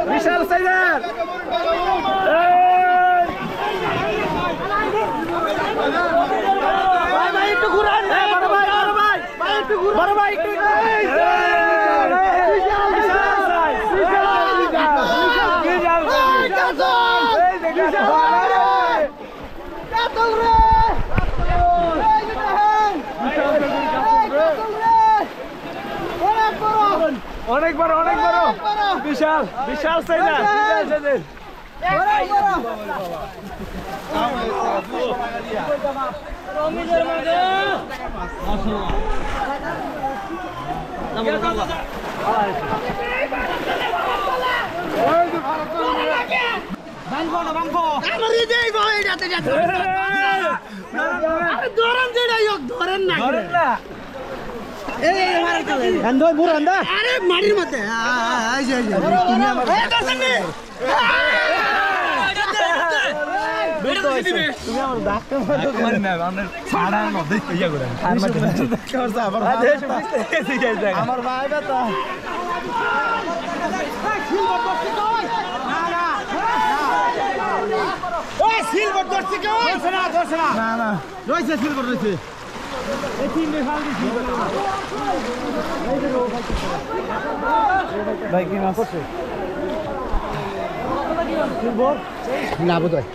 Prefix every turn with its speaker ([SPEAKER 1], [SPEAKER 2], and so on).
[SPEAKER 1] বিশাল সাইজার ভাই একটু ঘুরান বড় ভাই একটু অনেক বড় বিশাল বিশাল সাইজার
[SPEAKER 2] আরে মাটির মধ্যে
[SPEAKER 1] আমার ভাই বেতা
[SPEAKER 2] সিলভার ধরছে কেউ না না রয়েছে সিলভার রয়েছে
[SPEAKER 1] ভাই কি মাছ করছে
[SPEAKER 2] না বোধ হয়